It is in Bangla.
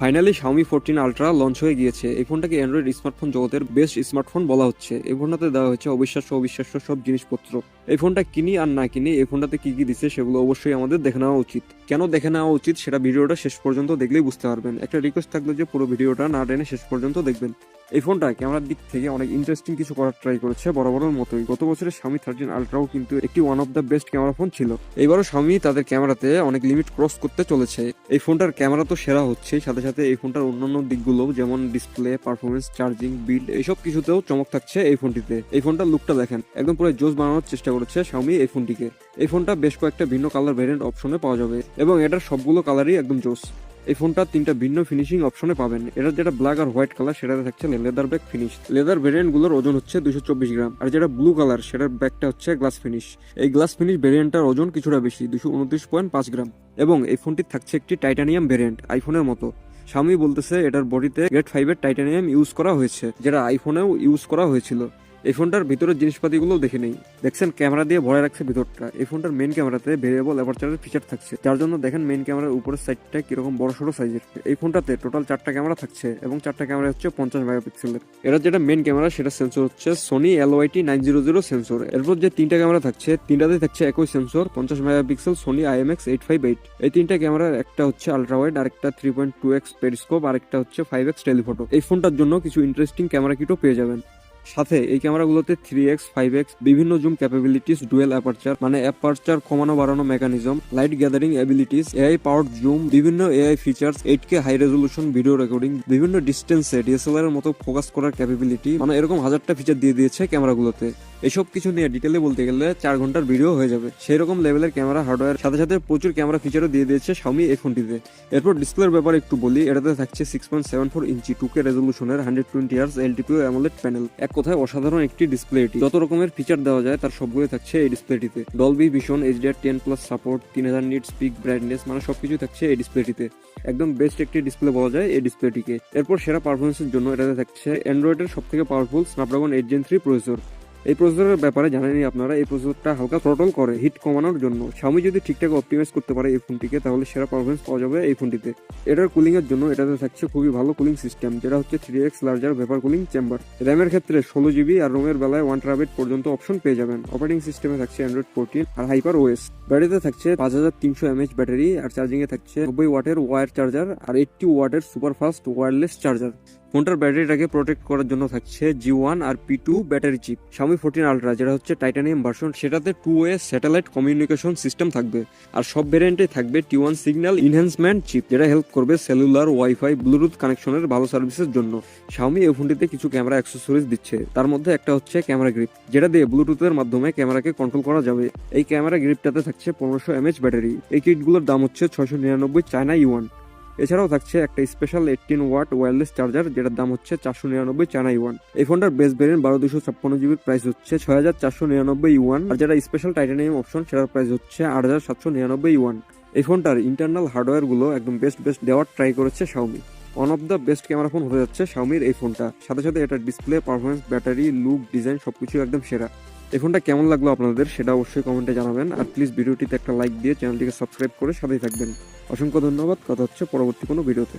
ফাইনালি Xiaomi 14 Ultra লঞ্চ হয়ে গিয়েছে। এই ফোনটাকে অ্যান্ড্রয়েড স্মার্টফোন জগতের বেস্ট স্মার্টফোন বলা হচ্ছে। এই ফোনটাতে দেওয়া হয়েছে অবিশ্বাস্য সব জিনিসপত্র। এই ফোনটা কিনি আর না কিনি, এই ফোনটাতে কি কি দিচ্ছে সেগুলো অবশ্যই আমাদের দেখে নেওয়া উচিত। কেন দেখে নেওয়া উচিত সেটা ভিডিওটা শেষ পর্যন্ত দেখলেই বুঝতে পারবেন। একটা রিকোয়েস্ট থাকলো যে পুরো ভিডিওটা না টেনে শেষ পর্যন্ত দেখবেন। এই ফোনটা ক্যামেরার দিক থেকে অনেক ইন্টারেস্টিং কিছু করার ট্রাই করেছে বরাবরের মতোই। গত বছরের Xiaomi 13 Ultraও কিন্তু একটি one of the best camera phone ছিল। এবারও Xiaomi তাদের ক্যামেরাতে অনেক লিমিট ক্রস করতে চলেছে। এই ফোনটার ক্যামেরা তো সেরা হচ্ছে, সাথে সাথে এই ফোনটার অন্যান্য দিকগুলো যেমন ডিসপ্লে, পারফরমেন্স, চার্জিং, বিল্ড এইসব কিছুতেও চমক থাকছে এই ফোনটিতে। এই ফোনটার লুকটা দেখেন, একদম পুরো জোস বানানোর চেষ্টা করেছে Xiaomi এই ফোনটিকে। এই ফোনটা বেশ কয়েকটা ভিন্ন কালার ভেরিয়েন্ট অপশনে পাওয়া যাবে এবং এটার সবগুলো কালারই একদম জোস। এই ফোনটা তিনটা ভিন্ন ফিনিশিং অপশনে পাবেন। এটার যেটা ব্ল্যাক আর হোয়াইট কালার সেটাতে থাকছে leather back finish. Leather variant গুলোর ওজন হচ্ছে 224 গ্রাম, আর যেটা ব্লু কালার সেটার ব্যাকটা হচ্ছে গ্লাস ফিনিশ। এই গ্লাস ফিনিশ ভেরিয়েন্টটার ওজন কিছুটা বেশি, 229.5 গ্রাম। এবং এই ফোনটির থাকছে একটি টাইটানিয়াম ভেরিয়েন্ট, আইফোনের মতো। Xiaomi বলতেছে এটার বডিতে গ্রেড 5 এর টাইটানিয়াম ইউজ করা হয়েছে, যেটা আইফোনেও ইউজ করা হয়েছিল। এই ফোনটার ভিতরের জিনিসপাতিগুলো দেখে নেই। দেখছেন ক্যামেরা দিয়ে ভরে রাখছে ভিতরটা। এই ফোনটার মেইন ক্যামেরাতে ভেরিয়েবল অ্যাপারচারের ফিচার থাকছে, যার জন্য দেখেন মেইন ক্যামেরার উপরের সাইডটা কিরকম বড়সড় সাইজের। এই ফোনটাতে টোটাল 4টা ক্যামেরা থাকছে এবং 4টা ক্যামেরা হচ্ছে 50 মেগাপিক্সেলের। এটার যেটা মেইন ক্যামেরা সেটা সেন্সর হচ্ছে Sony LYT 900 সেন্সর। এরপর যে 3টা ক্যামেরা থাকছে, 3টাতে থাকছে একই সেন্সর 50 মেগাপিক্সেল Sony IMX858। এই 3টা ক্যামেরার একটা হচ্ছে আলট্রা ওয়াইড, আরেকটা 3.2x পেরিস্কোপ, আরেকটা হচ্ছে 5x টেলিফটো। এই ফোনটার জন্য কিছু ইন্টারেস্টিং ক্যামেরা কিটও পেয়ে যাবেন। সাথে এই ক্যামেরাগুলোতে 3x 5x বিভিন্ন জুম ক্যাপাবিলিটিস, ডুয়েল অ্যাপারচার মানে অ্যাপারচার কমানো বাড়ানো mechanism, light gathering abilities, AI powered zoom, বিভিন্ন AI features, 8K high resolution video recording, বিভিন্ন ডিস্টেন্সে ডিএসএলআর এর মতো ফোকাস করার ক্যাপাবিলিটি, মানে এরকম হাজারটা ফিচার দিয়ে দিয়েছে ক্যামেরাগুলোতে। এসব কিছু নিয়ে ডিটেলে বলতে গেলে 4 ঘন্টার ভিডিও হয়ে যাবে। সেই রকম লেভেলের ক্যামেরা হার্ডওয়্যার সাথে সাথে প্রচুর ক্যামেরা ফিচারও দিয়ে দিয়েছে Xiaomi এই ফোনটিতে। এরপর ডিসপ্লের ব্যাপারে একটু বলি। এটাতে থাকছে 6.74 ইঞ্চি 2K রেজলিউশনের 120 Hz LTPO AMOLED panel. এক কথায় অসাধারণ একটি ডিসপ্লে এটি। যত রকমের ফিচার দেওয়া যায় তার সবগুলো থাকছে এই ডিসপ্লেটিতে। Dolby Vision, HDR10+ support, 3000 nits peak brightness, মানে সবকিছু থাকছে এই ডিসপ্লেটিতে। একদম বেস্ট একটি ডিসপ্লে বলা যায় এই ডিসপ্লেটিকে। এরপর সেরা পারফরমেন্সের জন্য এটাতে থাকছে অ্যান্ড্রয়েডের সবথেকে পাওয়ারফুল স্ন্যাপড্রাগন 8 Gen 3 প্রসেসর। এই প্রসেসরের ব্যাপারে জানেনই আপনারা, এই প্রসেসরটা হালকা থ্রটল করে হিট কমানোর জন্য। Xiaomi যদি ঠিকঠাক অপটিমাইজ করতে পারে এই ফোনটিকে, তাহলে সেরা পারফরমেন্স পাওয়া যাবে এই ফোনটিতে। এটার কুলিং এর জন্য এটাতে থাকছে খুবই ভালো কুলিং সিস্টেম, যেটা হচ্ছে 3x larger vapour cooling chamber. র্যামের ক্ষেত্রে 16GB আর রোমের বেলায় 1 TB পর্যন্ত অপশন পেয়ে যাবেন। অপারেটিং সিস্টেমে থাকছে Android 14 আর হাইপার OS। ব্যাটারিতে থাকছে 5300 mAh ব্যাটারি, আর চার্জিং এ থাকছে 90 ওয়াটের ওয়্যার চার্জার আর 80 ওয়াটের সুপার ফাস্ট ওয়্যারলেস চার্জার। ফোনটার ব্যাটারিটাকে প্রোটেক্ট করার জন্য থাকছে G1 আর P2 battery chip. Xiaomi 14 Ultra যেটা হচ্ছে টাইটানিয়াম ভার্সন, সেটাতে 2-way স্যাটেলাইট কমিউনিকেশন সিস্টেম থাকবে। আর সব ভ্যারিয়েন্টে থাকবে T1 সিগন্যাল ইনহ্যান্সমেন্ট চিপ, যেটা হেল্প করবে সেলুলার, ওয়াইফাই, ব্লুটুথ কানেকশনের ভালো সার্ভিসের জন্য। Xiaomi এই ফোনটিতে কিছু ক্যামেরা অ্যাক্সেসরিজ দিচ্ছে। তার মধ্যে একটা হচ্ছে ক্যামেরা গ্রিপ, যেটা দিয়ে ব্লুটুথের মাধ্যমে ক্যামেরাকে কন্ট্রোল করা যাবে। এই ক্যামেরা গ্রিপটাতে থাকছে 1500 mAh ব্যাটারি। এই কিটগুলোর দাম হচ্ছে 699 চায়না ইউয়ান। এছাড়াও থাকছে একটা স্পেশাল 18 ওয়াট ওয়্যারলেস চার্জার, যেটার দাম হচ্ছে 499 চায়না ইউয়ান। এই ফোনটার বেস ভেরিয়েন্ট 12256GB প্রাইস হচ্ছে 6499 ইউয়ান, আর যেটা স্পেশাল টাইটানিয়াম অপশন সেটার প্রাইস হচ্ছে 8799 ইউয়ান। এই ফোনটার ইন্টারনাল হার্ডওয়্যার গুলো একদম বেস্ট দেওয়ার ট্রাই করেছে Xiaomi। One of the best camera phone হতে যাচ্ছে Xiaomiর এই ফোনটা। সাথে সাথে এটার display, performance, battery, look, design সবকিছু একদম সেরা। এই ফোনটা কেমন লাগলো আপনাদের সেটা অবশ্যই কমেন্টে জানাবেন। আর প্লিজ ভিডিওটিতে একটা লাইক দিয়ে চ্যানেলটিকে সাবস্ক্রাইব করে সাথেই থাকবেন। অসংখ্য ধন্যবাদ। কথা হচ্ছে পরবর্তী কোনো ভিডিওতে।